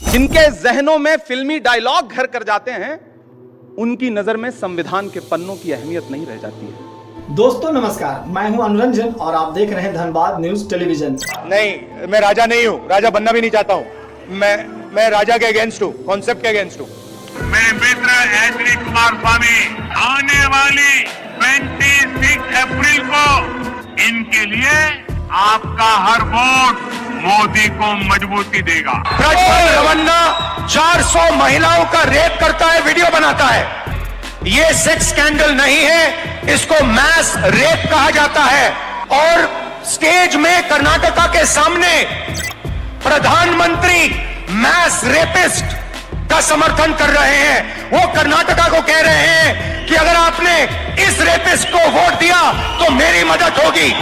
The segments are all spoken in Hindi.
जिनके जहनों में फिल्मी डायलॉग घर कर जाते हैं, उनकी नजर में संविधान के पन्नों की अहमियत नहीं रह जाती है। दोस्तों नमस्कार, मैं हूं अनुरंजन और आप देख रहे हैं धनबाद न्यूज टेलीविजन। नहीं, मैं राजा नहीं हूं, राजा बनना भी नहीं चाहता हूं। मैं राजा के अगेंस्ट हूं, कॉन्सेप्ट के अगेंस्ट हूं। मैं मित्र एचडी कुमार स्वामी आने वाली 26 अप्रैल को इनके लिए आपका हर वोट मोदी को मजबूती देगा। ब्रजमोहन रमन्ना 400 महिलाओं का रेप करता है, वीडियो बनाता है। ये सेक्स स्कैंडल नहीं है, इसको मैस रेप कहा जाता है। और स्टेज में कर्नाटका के सामने प्रधानमंत्री मैस रेपिस्ट का समर्थन कर रहे हैं। वो कर्नाटका को कह रहे हैं कि अगर आपने इस रेपिस्ट को वोट दिया तो मेरी मदद होगी।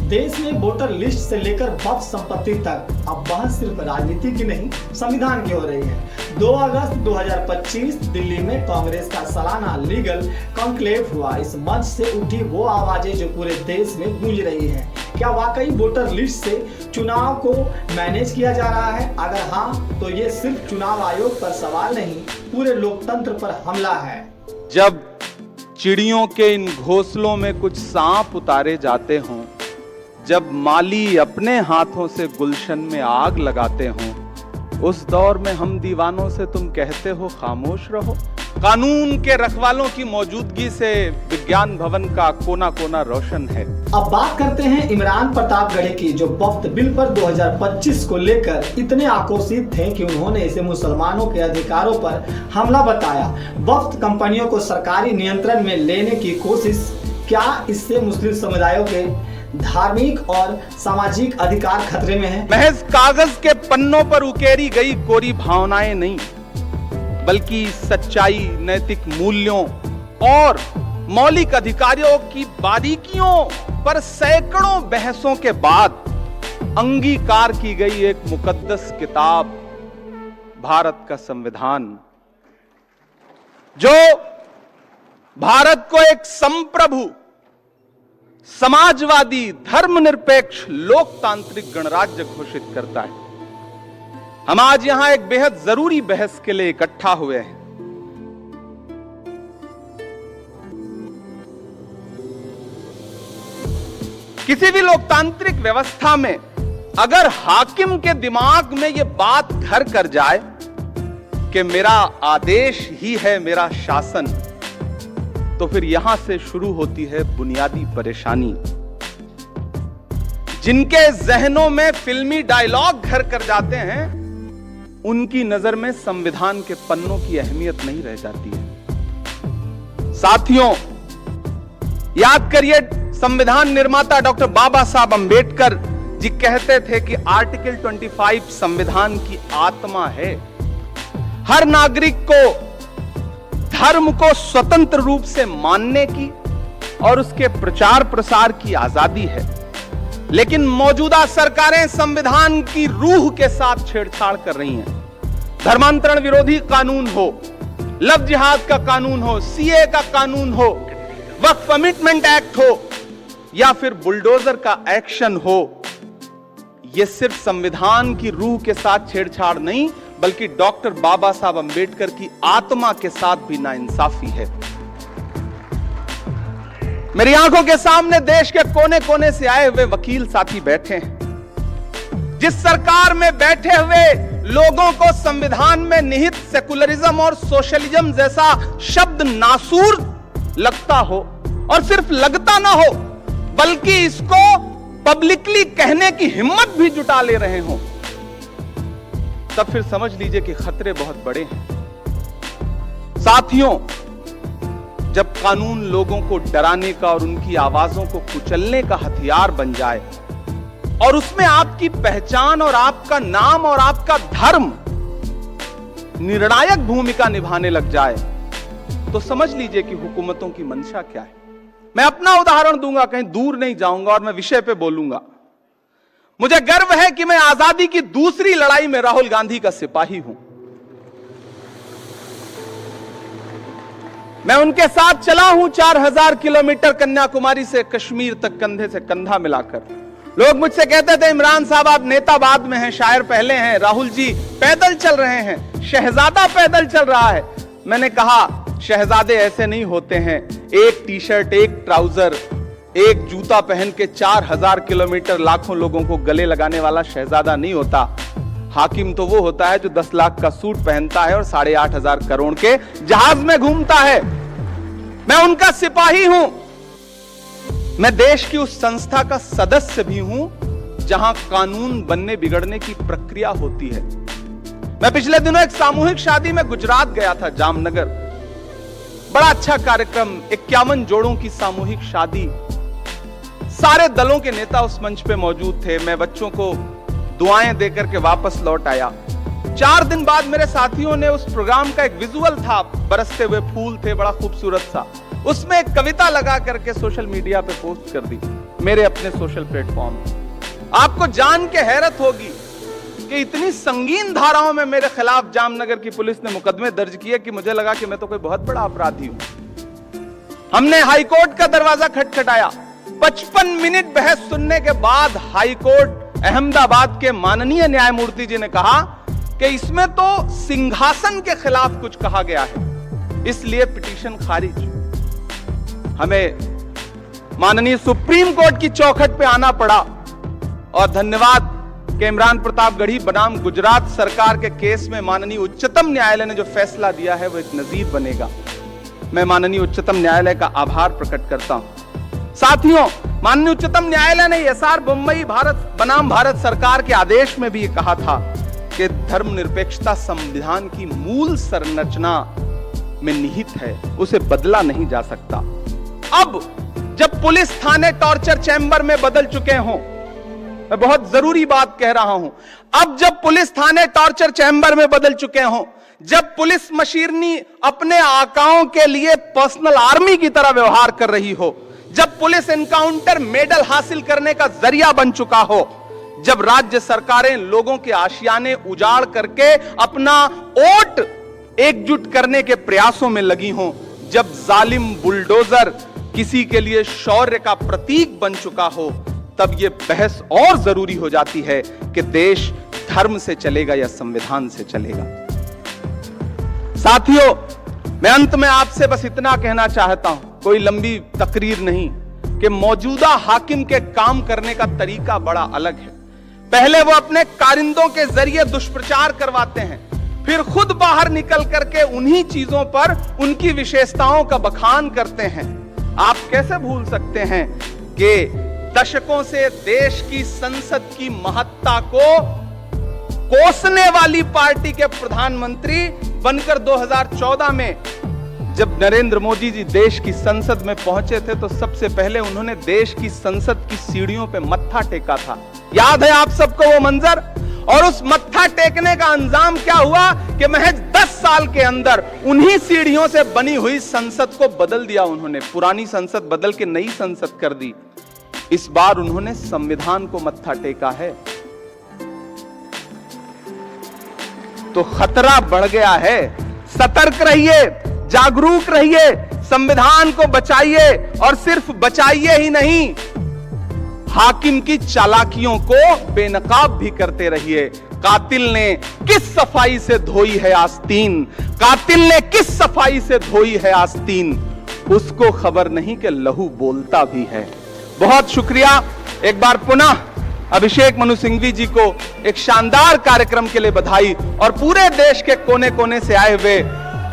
देश में वोटर लिस्ट से लेकर वक्फ संपत्ति तक अब बहस सिर्फ राजनीति की नहीं, संविधान की हो रही है। 2 अगस्त 2025 दिल्ली में कांग्रेस का सालाना लीगल कॉन्क्लेव हुआ। इस मंच से उठी वो आवाजें जो पूरे देश में गूंज रही हैं। क्या वाकई वोटर लिस्ट से चुनाव को मैनेज किया जा रहा है? अगर हाँ, तो ये सिर्फ चुनाव आयोग पर सवाल नहीं, पूरे लोकतंत्र पर हमला है। जब चिड़ियों के इन घोंसलों में कुछ सांप उतारे जाते हों, जब माली अपने हाथों से गुलशन में आग लगाते हों, उस दौर में हम दीवानों से तुम कहते हो खामोश रहो। कानून के रखवालों की मौजूदगी से विज्ञान भवन का कोना कोना रोशन है। अब बात करते हैं इमरान प्रतापगढ़ी की, जो वक्फ बिल पर 2025 को लेकर इतने आक्रोशित थे कि उन्होंने इसे मुसलमानों के अधिकारों पर हमला बताया। वक्फ कंपनियों को सरकारी नियंत्रण में लेने की कोशिश, क्या इससे मुस्लिम समुदायों के धार्मिक और सामाजिक अधिकार खतरे में हैं? महज कागज के पन्नों पर उकेरी गई कोरी भावनाएं नहीं, बल्कि सच्चाई, नैतिक मूल्यों और मौलिक अधिकारों की बारीकियों पर सैकड़ों बहसों के बाद अंगीकार की गई एक मुकद्दस किताब, भारत का संविधान, जो भारत को एक संप्रभु, समाजवादी, धर्मनिरपेक्ष, लोकतांत्रिक गणराज्य घोषित करता है। हम आज यहां एक बेहद जरूरी बहस के लिए इकट्ठा हुए हैं। किसी भी लोकतांत्रिक व्यवस्था में अगर हाकिम के दिमाग में यह बात घर कर जाए कि मेरा आदेश ही है मेरा शासन, तो फिर यहां से शुरू होती है बुनियादी परेशानी। जिनके जहनों में फिल्मी डायलॉग घर कर जाते हैं, उनकी नजर में संविधान के पन्नों की अहमियत नहीं रह जाती है। साथियों, याद करिए, संविधान निर्माता डॉक्टर बाबा साहब अंबेडकर जी कहते थे कि आर्टिकल 25 संविधान की आत्मा है। हर नागरिक को धर्म को स्वतंत्र रूप से मानने की और उसके प्रचार प्रसार की आजादी है। लेकिन मौजूदा सरकारें संविधान की रूह के साथ छेड़छाड़ कर रही हैं। धर्मांतरण विरोधी कानून हो, लव जिहाद का कानून हो, सीए का कानून हो, वक्फ कमिटमेंट एक्ट हो या फिर बुलडोजर का एक्शन हो, यह सिर्फ संविधान की रूह के साथ छेड़छाड़ नहीं, बल्कि डॉक्टर बाबा साहब अंबेडकर की आत्मा के साथ भी नाइंसाफी है। मेरी आंखों के सामने देश के कोने कोने से आए हुए वकील साथी बैठे हैं। जिस सरकार में बैठे हुए लोगों को संविधान में निहित सेकुलरिज्म और सोशलिज्म जैसा शब्द नासूर लगता हो, और सिर्फ लगता ना हो बल्कि इसको पब्लिकली कहने की हिम्मत भी जुटा ले रहे हो, तब फिर समझ लीजिए कि खतरे बहुत बड़े हैं। साथियों, जब कानून लोगों को डराने का और उनकी आवाजों को कुचलने का हथियार बन जाए और उसमें आपकी पहचान और आपका नाम और आपका धर्म निर्णायक भूमिका निभाने लग जाए, तो समझ लीजिए कि हुकूमतों की मंशा क्या है। मैं अपना उदाहरण दूंगा, कहीं दूर नहीं जाऊंगा और मैं विषय पे बोलूंगा। मुझे गर्व है कि मैं आजादी की दूसरी लड़ाई में राहुल गांधी का सिपाही हूं। मैं उनके साथ चला हूं 4000 किलोमीटर कन्याकुमारी से कश्मीर तक कंधे से कंधा मिलाकर। लोग मुझसे कहते थे इमरान साहब आप नेता बाद में हैं, शायर पहले हैं, राहुल जी पैदल चल रहे हैं, शहजादा पैदल चल रहा है। मैंने कहा शहजादे ऐसे नहीं होते हैं, एक टी शर्ट, एक ट्राउजर, एक जूता पहन के 4000 किलोमीटर लाखों लोगों को गले लगाने वाला शहजादा नहीं होता। हाकिम तो वो होता है जो 10 लाख का सूट पहनता है और 8,500 करोड़ के जहाज में घूमता है। मैं उनका सिपाही हूं। मैं देश की उस संस्था का सदस्य भी हूं जहां कानून बनने बिगड़ने की प्रक्रिया होती है। मैं पिछले दिनों एक सामूहिक शादी में गुजरात गया था, जामनगर। बड़ा अच्छा कार्यक्रम, 51 जोड़ों की सामूहिक शादी। सारे दलों के नेता उस मंच पे मौजूद थे। मैं बच्चों को दुआएं देकर के वापस लौट आया। 4 दिन बाद मेरे साथियों ने उस प्रोग्राम का एक विजुअल था, बरसते हुए फूल थे, बड़ा खूबसूरत सा। उसमें एक कविता लगा करके सोशल मीडिया पे पोस्ट कर दी, मेरे अपने सोशल प्लेटफॉर्म। आपको जान के हैरत होगी कि इतनी संगीन धाराओं में मेरे खिलाफ जामनगर की पुलिस ने मुकदमे दर्ज किए कि मुझे लगा कि मैं तो कोई बहुत बड़ा अपराधी हूं। हमने हाईकोर्ट का दरवाजा खटखटाया। 55 मिनट बहस सुनने के बाद हाईकोर्ट अहमदाबाद के माननीय न्यायमूर्ति जी ने कहा कि इसमें तो सिंहासन के खिलाफ कुछ कहा गया है, इसलिए पिटीशन खारिज। हमें माननीय सुप्रीम कोर्ट की चौखट पे आना पड़ा और धन्यवाद कि इमरान प्रताप गढ़ी बनाम गुजरात सरकार के केस में माननीय उच्चतम न्यायालय ने जो फैसला दिया है वो एक नजीर बनेगा। मैं माननीय उच्चतम न्यायालय का आभार प्रकट करता हूं। साथियों, माननीय उच्चतम न्यायालय ने एसआर बम्बई भारत बनाम भारत सरकार के आदेश में भी ये कहा था कि धर्मनिरपेक्षता संविधान की मूल संरचना में निहित है, उसे बदला नहीं जा सकता। अब जब पुलिस थाने टॉर्चर चैंबर में बदल चुके हों, मैं बहुत जरूरी बात कह रहा हूं, अब जब पुलिस थाने टॉर्चर चैंबर में बदल चुके हों, जब पुलिस मशीनरी अपने आकाओं के लिए पर्सनल आर्मी की तरह व्यवहार कर रही हो, जब पुलिस एनकाउंटर मेडल हासिल करने का जरिया बन चुका हो, जब राज्य सरकारें लोगों के आशियाने उजाड़ करके अपना वोट एकजुट करने के प्रयासों में लगी हों, जब जालिम बुलडोजर किसी के लिए शौर्य का प्रतीक बन चुका हो, तब यह बहस और जरूरी हो जाती है कि देश धर्म से चलेगा या संविधान से चलेगा। साथियों, मैं अंत में आपसे बस इतना कहना चाहता हूं, कोई लंबी तकरीर नहीं, कि मौजूदा हाकिम के काम करने का तरीका बड़ा अलग है। पहले वो अपने कारिंदों के जरिए दुष्प्रचार करवाते हैं, फिर खुद बाहर निकल करके उन्हीं चीजों पर उनकी विशेषताओं का बखान करते हैं। आप कैसे भूल सकते हैं कि दशकों से देश की संसद की महत्ता को कोसने वाली पार्टी के प्रधानमंत्री बनकर 2014 में जब नरेंद्र मोदी जी देश की संसद में पहुंचे थे तो सबसे पहले उन्होंने देश की संसद की सीढ़ियों पे मत्था टेका था। याद है आप सबको वो मंजर? और उस मत्था टेकने का अंजाम क्या हुआ कि महज 10 साल के अंदर उन्हीं सीढ़ियों से बनी हुई संसद को बदल दिया उन्होंने। पुरानी संसद बदल के नई संसद कर दी। इस बार उन्होंने संविधान को मत्था टेका है, तो खतरा बढ़ गया है। सतर्क रहिए, जागरूक रहिए, संविधान को बचाइए और सिर्फ बचाइए ही नहीं, हाकिम की चालाकियों को बेनकाब भी करते रहिए। कातिल ने किस सफाई से धोई है आस्तीन, कातिल ने किस सफाई से धोई है आस्तीन, उसको खबर नहीं कि लहू बोलता भी है। बहुत शुक्रिया। एक बार पुनः अभिषेक मनु सिंघवी जी को एक शानदार कार्यक्रम के लिए बधाई और पूरे देश के कोने कोने से आए हुए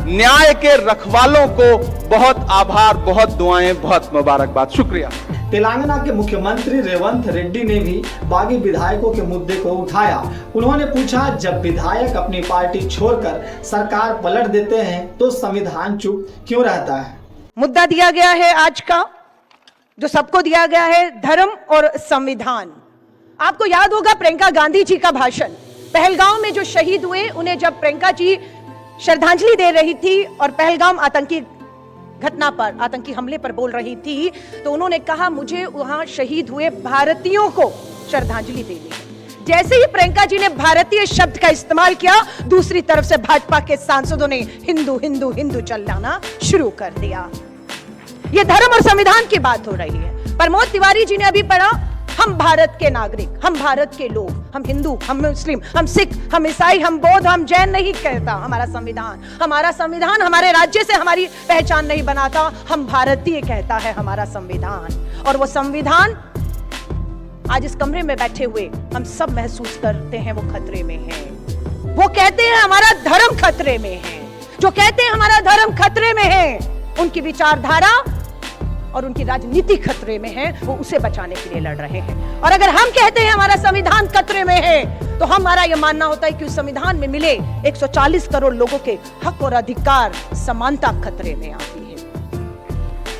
न्याय के रखवालों को बहुत आभार, बहुत दुआएं, बहुत मुबारकबाद। शुक्रिया। तेलंगाना के मुख्यमंत्री रेवंत रेड्डी ने भी बागी विधायकों के मुद्दे को उठाया। उन्होंने पूछा, जब विधायक अपनी पार्टी छोड़कर सरकार पलट देते हैं तो संविधान चुप क्यों रहता है? मुद्दा दिया गया है आज का, जो सबको दिया गया है, धर्म और संविधान। आपको याद होगा प्रियंका गांधी जी का भाषण, पहलगाम में जो शहीद हुए उन्हें जब प्रियंका जी श्रद्धांजलि दे रही थी और पहलगाम आतंकी घटना पर, आतंकी हमले पर बोल रही थी, तो उन्होंने कहा मुझे वहां शहीद हुए भारतीयों को श्रद्धांजलि देनी है। जैसे ही प्रियंका जी ने भारतीय शब्द का इस्तेमाल किया, दूसरी तरफ से भाजपा के सांसदों ने हिंदू हिंदू हिंदू चिल्लाना शुरू कर दिया। यह धर्म और संविधान की बात हो रही है। प्रमोद तिवारी जी ने अभी पढ़ा हम भारत के नागरिक, हम भारत के लोग, हम हिंदू, हम मुस्लिम, हम सिख, हम ईसाई, हम बौद्ध, हम जैन नहीं कहता हमारा संविधान। हमारा संविधान हमारे राज्य से हमारी पहचान नहीं बनाता, हम भारतीय कहता है हमारा संविधान। और वो संविधान आज इस कमरे में बैठे हुए हम सब महसूस करते हैं वो खतरे में है। वो कहते हैं हमारा धर्म खतरे में है। जो कहते हैं हमारा धर्म खतरे में है, उनकी विचारधारा और उनकी राजनीति खतरे में है, वो उसे बचाने के लिए लड़ रहे हैं। और अगर हम कहते हैं हमारा संविधान खतरे में है, तो हमारा यह मानना होता है कि उस संविधान में मिले 140 करोड़ लोगों के हक और अधिकार, समानता खतरे में आती है।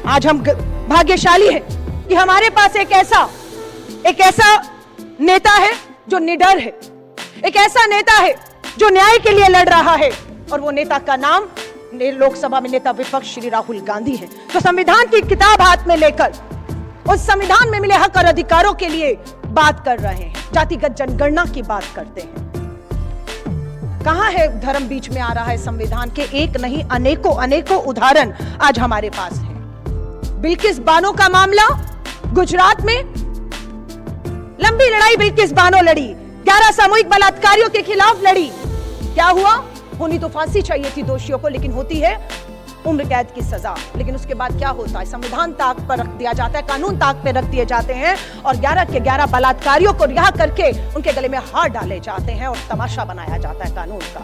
आज हम भाग्यशाली हैं कि हमारे पास एक ऐसा नेता है जो निडर है, एक ऐसा नेता है जो न्याय के लिए लड़ रहा है, और वो नेता का नाम लोकसभा में नेता विपक्ष श्री राहुल गांधी है, जो संविधान की किताब हाथ में लेकर उस संविधान में मिले हक और अधिकारों के लिए बात कर रहे हैं, जातिगत जनगणना की बात करते हैं। कहां है धर्म बीच में आ रहा है? संविधान के एक नहीं अनेकों उदाहरण आज हमारे पास हैं। बिल्किस बानो का मामला, गुजरात में लंबी लड़ाई बिल्किस बानो लड़ी, 11 सामूहिक बलात्कारियों के खिलाफ लड़ी। क्या हुआ? होनी तो फांसी चाहिए थी दोषियों को, लेकिन होती है उम्र कैद की सजा। लेकिन उसके बाद क्या होता है? संविधान ताक पर रख दिया जाता है, कानून ताक पे रख दिए जाते हैं, और 11 के 11 बलात्कारियों को रिहा करके उनके गले में हार डाले जाते हैं और तमाशा बनाया जाता है कानून का।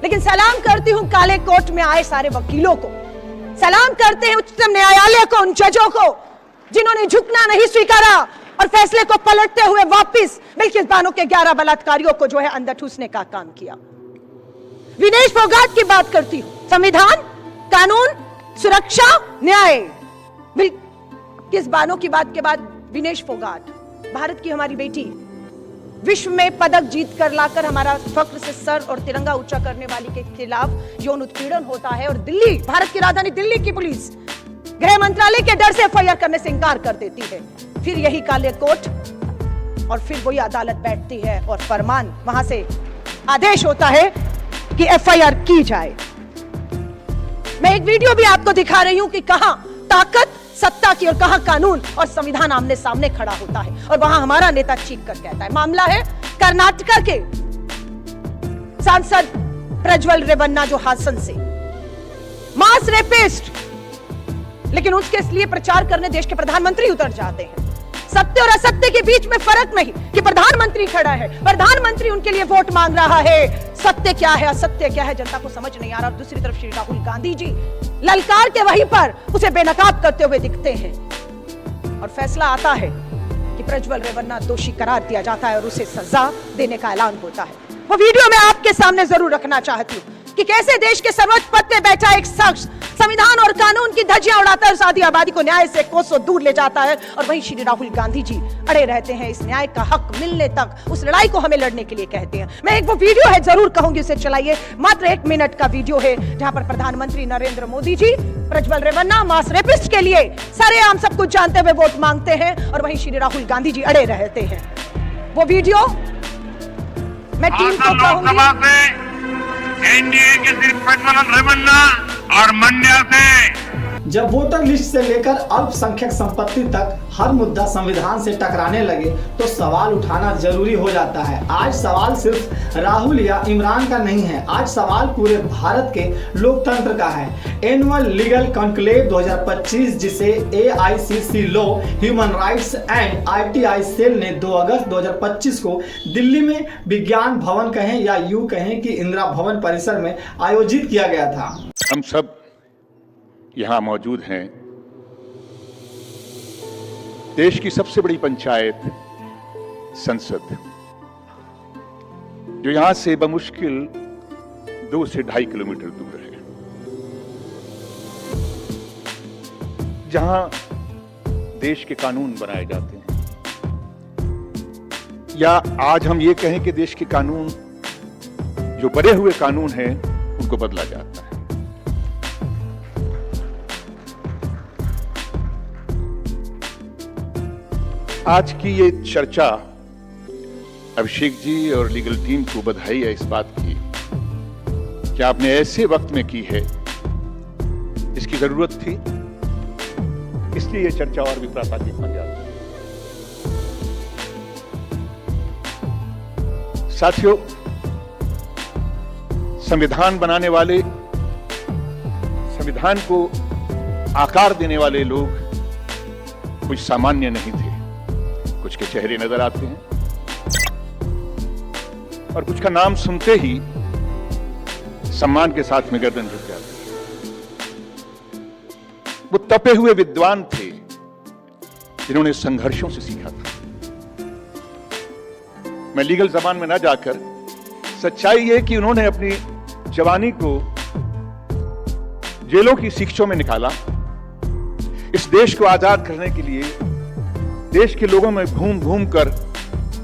लेकिन सलाम करती हूं काले कोट में आए सारे वकीलों को, सलाम करते हैं उच्चतम न्यायालय को, उन जजों को जिन्होंने झुकना नहीं स्वीकारा और फैसले को पलटते हुए वापस बिल्किस बानो के 11 बलात्कारियों को जो है अंदर ठूसने का काम किया। विनेश फोगाट की बात करती हूं, संविधान, कानून, सुरक्षा, न्याय। बिल्किस बानो की बात के बाद विनेश फोगाट, भारत की हमारी बेटी, विश्व में पदक जीत कर लाकर हमारा फख्र से सर और तिरंगा ऊंचा करने वाली के खिलाफ यौन उत्पीड़न होता है, और दिल्ली, भारत की राजधानी दिल्ली की पुलिस गृह मंत्रालय के डर से एफआईआर करने से इंकार कर देती है। फिर यही काले कोट और फिर वही अदालत बैठती है और फरमान, वहां से आदेश होता है कि एफआईआर की जाए। मैं एक वीडियो भी आपको दिखा रही हूं कि कहां ताकत सत्ता की और कहां कानून और संविधान आमने सामने खड़ा होता है, और वहां हमारा नेता चीख कर कहता है। मामला है कर्नाटका के सांसद प्रज्वल रेवन्ना, जो हासन से मास रेपिस्ट, लेकिन उसके लिए प्रचार करने देश के प्रधानमंत्री उतर जाते हैं। सत्य और असत्य के बीच में फर्क नहीं कि प्रधानमंत्री खड़ा है, प्रधानमंत्री उनके लिए वोट मांग रहा है। सत्य क्या है, असत्य क्या है, जनता को समझ नहीं आ रहा। दूसरी तरफ श्री राहुल गांधी जी ललकार के वहीं पर उसे बेनकाब करते हुए दिखते हैं, और फैसला आता है कि प्रज्वल रेवन्ना दोषी करार दिया जाता है और उसे सजा देने का ऐलान होता है। वो वीडियो मैं आपके सामने जरूर रखना चाहती हूँ कि कैसे देश के सर्वोच्च पद पे बैठा एक शख्स संविधान और कानून की धज्जियां उड़ाता है, सादी आबादी को न्याय से कोसों दूर ले जाता है, और वहीं श्री राहुल गांधी जी अड़े रहते हैं इस न्याय का हक मिलने तक। उस लड़ाई को हमें लड़ने के लिए कहते हैं। मैं एक वो वीडियो है जरूर कहूंगी उसे चलाइए, मात्र 1 मिनट का वीडियो है, जहां पर प्रधानमंत्री नरेंद्र मोदी जी प्रज्वल रेवन्ना मास रेपिस्ट के लिए सरेआम सब कुछ जानते हुए वोट मांगते हैं, और वहीं श्री राहुल गांधी जी अड़े रहते हैं। वो वीडियो मैं टीम को कहूंगी, एनडीए के सिर्फ प्रज्वल रेवन्ना और मंड्या से। जब वोटर लिस्ट से लेकर अल्पसंख्यक संपत्ति तक हर मुद्दा संविधान से टकराने लगे तो सवाल उठाना जरूरी हो जाता है। आज सवाल सिर्फ राहुल या इमरान का नहीं है, आज सवाल पूरे भारत के लोकतंत्र का है। एनुअल लीगल कॉन्क्लेव 2025, जिसे AICC law, human rights and ITI cell ने 2 अगस्त 2025 को दिल्ली में विज्ञान भवन कहें या यूं कहें कि इंदिरा भवन परिसर में आयोजित किया गया था। हम सब यहां मौजूद हैं देश की सबसे बड़ी पंचायत संसद, जो यहां से बमुश्किल 2 से 2.5 किलोमीटर दूर है, जहां देश के कानून बनाए जाते हैं, या आज हम ये कहें कि देश के कानून, जो बने हुए कानून हैं, उनको बदला जाता है। आज की ये चर्चा अभिषेक जी और लीगल टीम को बधाई है इस बात की कि आपने ऐसे वक्त में की है जिसकी जरूरत थी, इसलिए यह चर्चा और भी प्रासंगिक बन जाती है। साथियों, संविधान बनाने वाले, संविधान को आकार देने वाले लोग कुछ सामान्य नहीं थे। कुछ के चेहरे नजर आते हैं और कुछ का नाम सुनते ही सम्मान के साथ में गर्दन झुक जाती है। वो तपे हुए विद्वान थे जिन्होंने संघर्षों से सीखा था। मैं लीगल जबान में ना जाकर, सच्चाई ये कि उन्होंने अपनी जवानी को जेलों की शिक्षों में निकाला। इस देश को आजाद करने के लिए देश के लोगों में घूम घूम कर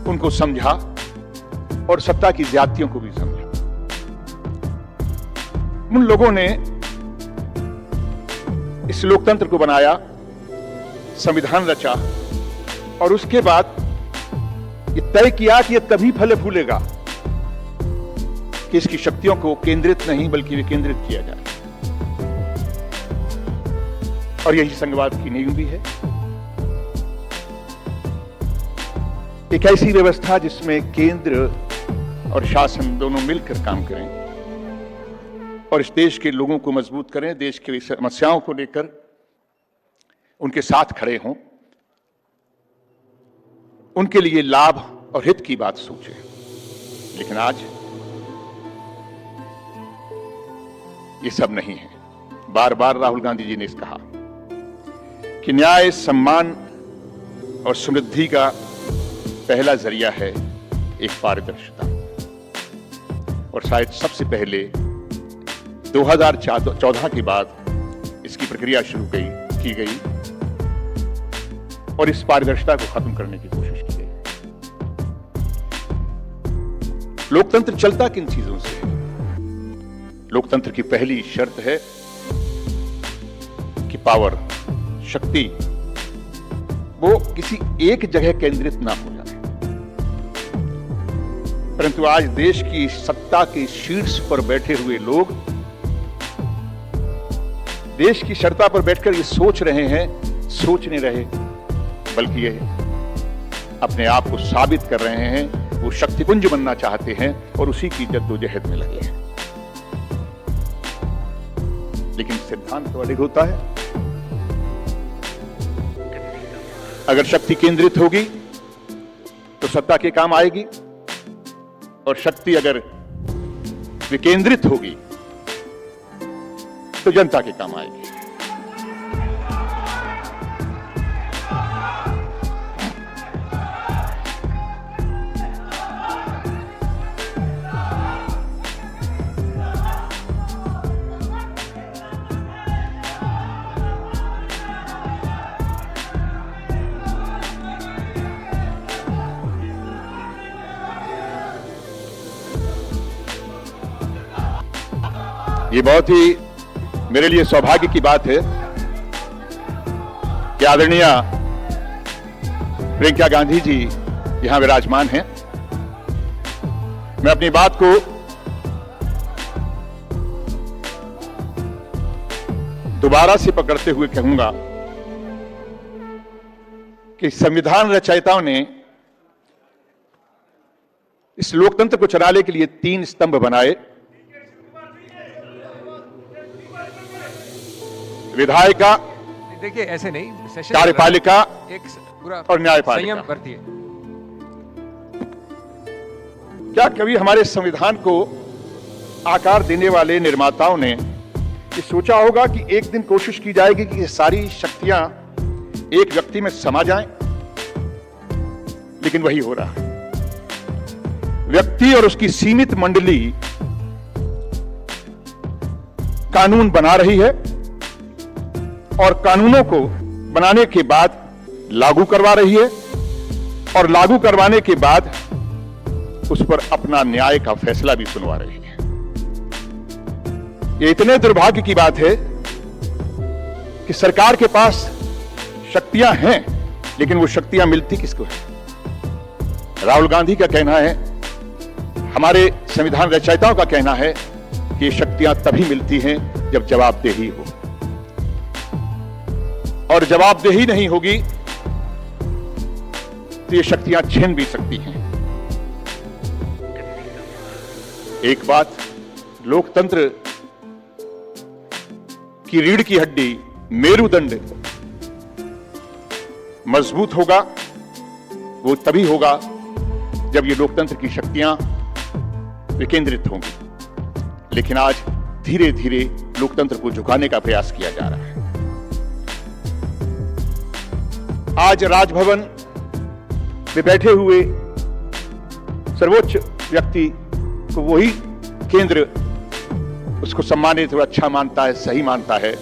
उनको समझा और सत्ता की ज्यादतियों को भी समझा। उन लोगों ने इस लोकतंत्र को बनाया, संविधान रचा और उसके बाद ये तय किया कि ये तभी फले फूलेगा कि इसकी शक्तियों को केंद्रित नहीं बल्कि विकेंद्रित किया जाए। और यही संघवाद की नींव भी है। एक ऐसी व्यवस्था जिसमें केंद्र और शासन दोनों मिलकर काम करें और इस देश के लोगों को मजबूत करें, देश की समस्याओं को लेकर उनके साथ खड़े हों, उनके लिए लाभ और हित की बात सोचें। लेकिन आज ये सब नहीं है। बार बार राहुल गांधी जी ने इस कहा कि न्याय, सम्मान और समृद्धि का पहला जरिया है एक पारदर्शिता। और शायद सबसे पहले 2014 के बाद इसकी प्रक्रिया शुरू की गई और इस पारदर्शिता को खत्म करने की कोशिश की गई। लोकतंत्र चलता किन चीजों से है? लोकतंत्र की पहली शर्त है कि पावर, शक्ति, वो किसी एक जगह केंद्रित ना हो जाए। परंतु आज देश की सत्ता के शीर्ष पर बैठे हुए लोग देश की सत्ता पर बैठकर ये सोच नहीं रहे बल्कि ये अपने आप को साबित कर रहे हैं। वो शक्तिपुंज बनना चाहते हैं और उसी की जद्दोजहद में लगे हैं। लेकिन सिद्धांत तो अधिक होता है। अगर शक्ति केंद्रित होगी तो सत्ता के काम आएगी और शक्ति अगर विकेंद्रित होगी तो जनता के काम आएगी। ये बहुत ही मेरे लिए सौभाग्य की बात है कि आदरणीय प्रियंका गांधी जी यहां विराजमान हैं। मैं अपनी बात को दोबारा से पकड़ते हुए कहूंगा कि संविधान रचयिताओं ने इस लोकतंत्र को चलाने के लिए 3 स्तंभ बनाए: विधायिका, देखिए ऐसे नहीं, कार्यपालिका एक पूरा और न्यायपालिका। संयम बरतिए। क्या कभी हमारे संविधान को आकार देने वाले निर्माताओं ने ये सोचा होगा कि एक दिन कोशिश की जाएगी कि ये सारी शक्तियां एक व्यक्ति में समा जाएं? लेकिन वही हो रहा है। व्यक्ति और उसकी सीमित मंडली कानून बना रही है और कानूनों को बनाने के बाद लागू करवा रही है और लागू करवाने के बाद उस पर अपना न्याय का फैसला भी सुनवा रही है। यह इतने दुर्भाग्य की बात है कि सरकार के पास शक्तियां हैं, लेकिन वो शक्तियां मिलती किसको है? राहुल गांधी का कहना है, हमारे संविधान रचयिताओं का कहना है कि ये शक्तियां तभी मिलती हैं जब जवाबदेही हो। और जवाबदेही नहीं होगी तो ये शक्तियां छीन भी सकती हैं। एक बात, लोकतंत्र की रीढ़ की हड्डी, मेरुदंड मजबूत होगा, वो तभी होगा जब ये लोकतंत्र की शक्तियां विकेंद्रित होंगी। लेकिन आज धीरे धीरे लोकतंत्र को झुकाने का प्रयास किया जा रहा है। आज राजभवन में बैठे हुए सर्वोच्च व्यक्ति को वही केंद्र उसको सम्मानित और अच्छा मानता है, सही मानता है,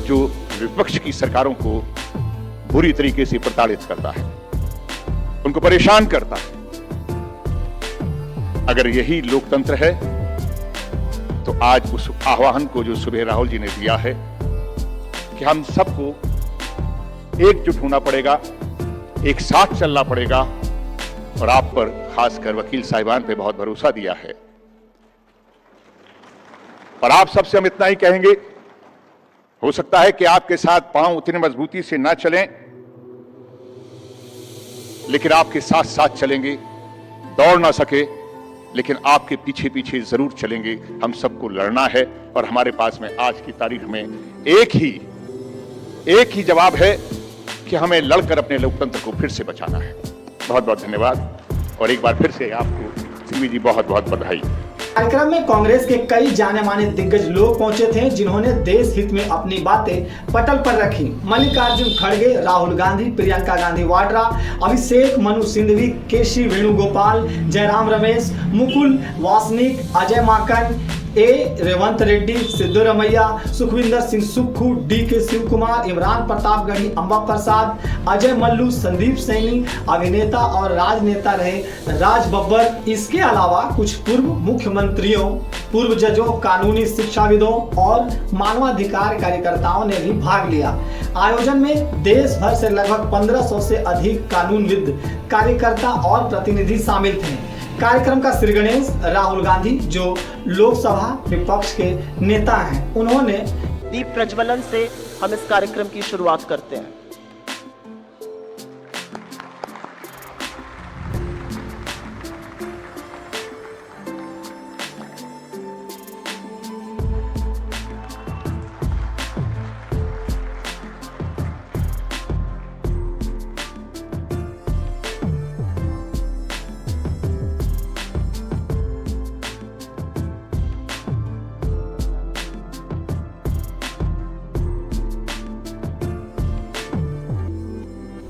जो विपक्ष की सरकारों को बुरी तरीके से प्रताड़ित करता है, उनको परेशान करता है। अगर यही लोकतंत्र है तो आज उस आह्वान को जो सुबह राहुल जी ने दिया है कि हम सबको एकजुट होना पड़ेगा, एक साथ चलना पड़ेगा, और आप पर खासकर वकील साहिबान पे बहुत भरोसा दिया है। और आप सबसे हम इतना ही कहेंगे, हो सकता है कि आपके साथ पांव उतनी मजबूती से ना चलें, लेकिन आपके साथ साथ चलेंगे। दौड़ ना सके लेकिन आपके पीछे पीछे जरूर चलेंगे। हम सबको लड़ना है और हमारे पास में आज की तारीख में एक ही जवाब है कि हमें लड़कर अपने लोकतंत्र को फिर से बचाना है। बहुत बहुत धन्यवाद और एक बार फिर से आपको सिंघवी जी बहुत बहुत बधाई। कार्यक्रम में कांग्रेस के कई जाने माने दिग्गज लोग पहुंचे थे, जिन्होंने देश हित में अपनी बातें पटल पर रखी। मल्लिकार्जुन खड़गे, राहुल गांधी, प्रियंका गांधी वाड्रा, अभिषेक मनु सिंघवी, केसी वेणुगोपाल, जयराम रमेश, मुकुल वासनिक, अजय माकन, रेवंत रेड्डी, सिद्धरामैया, सुखविंदर सिंह सुक्खू, DK शिव कुमार, इमरान प्रतापगढ़ी, अंबा प्रसाद, अजय मल्लू, संदीप सैनी, अभिनेता और राजनेता रहे राज बब्बर। इसके अलावा कुछ पूर्व मुख्यमंत्रियों, पूर्व जजों, कानूनी शिक्षाविदों और मानवाधिकार कार्यकर्ताओं ने भी भाग लिया। आयोजन में देश भर से लगभग 1500 से अधिक कानूनविद, कार्यकर्ता और प्रतिनिधि शामिल थे। कार्यक्रम का श्रीगणेश राहुल गांधी, जो लोकसभा विपक्ष के नेता हैं, उन्होंने दीप प्रज्वलन से हम इस कार्यक्रम की शुरुआत करते हैं।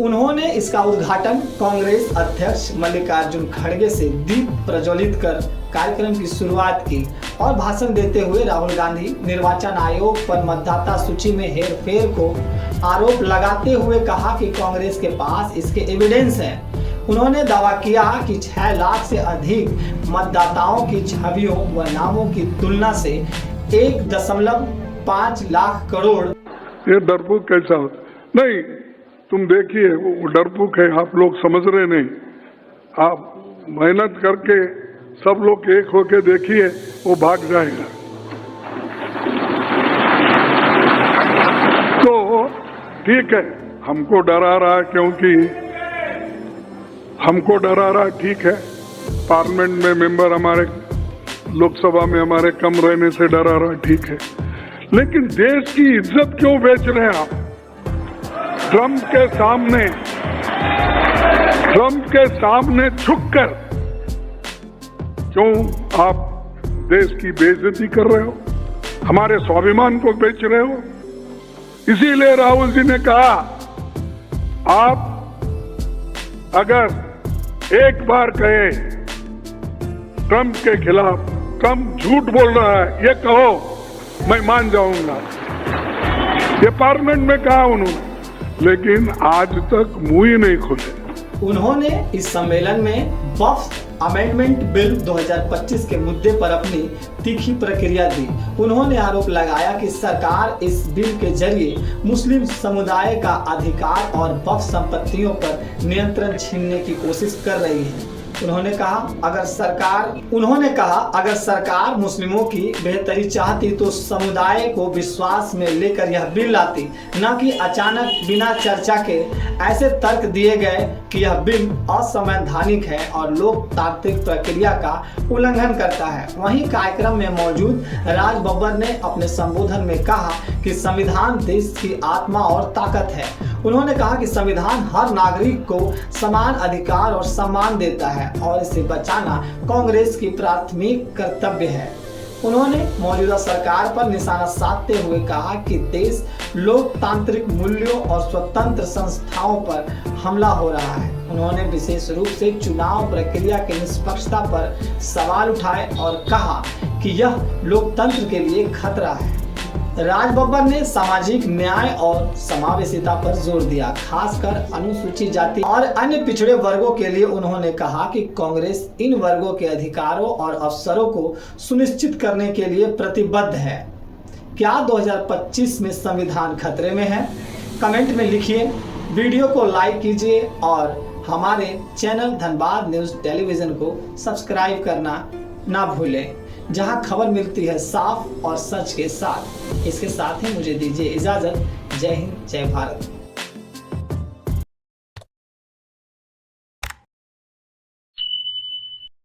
उन्होंने इसका उद्घाटन कांग्रेस अध्यक्ष मल्लिकार्जुन खड़गे से दीप प्रज्वलित कर कार्यक्रम की शुरुआत की और भाषण देते हुए राहुल गांधी निर्वाचन आयोग पर मतदाता सूची में हेरफेर को आरोप लगाते हुए कहा कि कांग्रेस के पास इसके एविडेंस है। उन्होंने दावा किया कि 6 लाख से अधिक मतदाताओं की छवियों व नामों की तुलना से 1.5 लाख करोड़। ये डरपोक कैसा होता? नहीं, तुम देखिए, वो डरपोक है, आप लोग समझ रहे नहीं। आप मेहनत करके सब लोग एक होके देखिए, वो भाग जाएगा। तो ठीक है, हमको डरा रहा है, क्योंकि हमको डरा रहा है, ठीक है। पार्लियामेंट में मेंबर हमारे, लोकसभा में हमारे कम रहने से डरा रहा है, ठीक है। लेकिन देश की इज्जत क्यों बेच रहे हैं आप? ट्रंप के सामने झुककर क्यों आप देश की बेइज्जती कर रहे हो? हमारे स्वाभिमान को बेच रहे हो। इसीलिए राहुल जी ने कहा, आप अगर एक बार कहे ट्रंप के खिलाफ, ट्रंप झूठ बोल रहा है, ये कहो, मैं मान जाऊंगा। ये पार्लियामेंट में कहा उन्होंने, लेकिन आज तक मुंह ही नहीं खोले। उन्होंने इस सम्मेलन में वक्फ अमेंडमेंट बिल 2025 के मुद्दे पर अपनी तीखी प्रतिक्रिया दी। उन्होंने आरोप लगाया कि सरकार इस बिल के जरिए मुस्लिम समुदाय का अधिकार और वक्फ संपत्तियों पर नियंत्रण छीनने की कोशिश कर रही है। उन्होंने कहा अगर सरकार मुस्लिमों की बेहतरी चाहती तो समुदाय को विश्वास में लेकर यह बिल लाती, न कि अचानक बिना चर्चा के ऐसे तर्क दिए गए कि यह बिल असंवैधानिक है और लोकतांत्रिक प्रक्रिया का उल्लंघन करता है। वहीं कार्यक्रम में मौजूद राज बब्बर ने अपने संबोधन में कहा कि संविधान देश की आत्मा और ताकत है। उन्होंने कहा कि संविधान हर नागरिक को समान अधिकार और सम्मान देता है और इसे बचाना कांग्रेस की प्राथमिक कर्तव्य है। उन्होंने मौजूदा सरकार पर निशाना साधते हुए कहा कि देश लोकतांत्रिक मूल्यों और स्वतंत्र संस्थाओं पर हमला हो रहा है। उन्होंने विशेष रूप से चुनाव प्रक्रिया की निष्पक्षता पर सवाल उठाए और कहा कि यह लोकतंत्र के लिए खतरा है। राज बब्बर ने सामाजिक न्याय और समावेशिता पर जोर दिया, खासकर अनुसूचित जाति और अन्य पिछड़े वर्गों के लिए। उन्होंने कहा कि कांग्रेस इन वर्गों के अधिकारों और अवसरों को सुनिश्चित करने के लिए प्रतिबद्ध है। क्या 2025 में संविधान खतरे में है? कमेंट में लिखिए, वीडियो को लाइक कीजिए और हमारे चैनल धनबाद न्यूज टेलीविजन को सब्सक्राइब करना ना भूलें, जहां खबर मिलती है साफ और सच के साथ। इसके साथ ही मुझे दीजिए इजाजत। जय हिंद, जय भारत।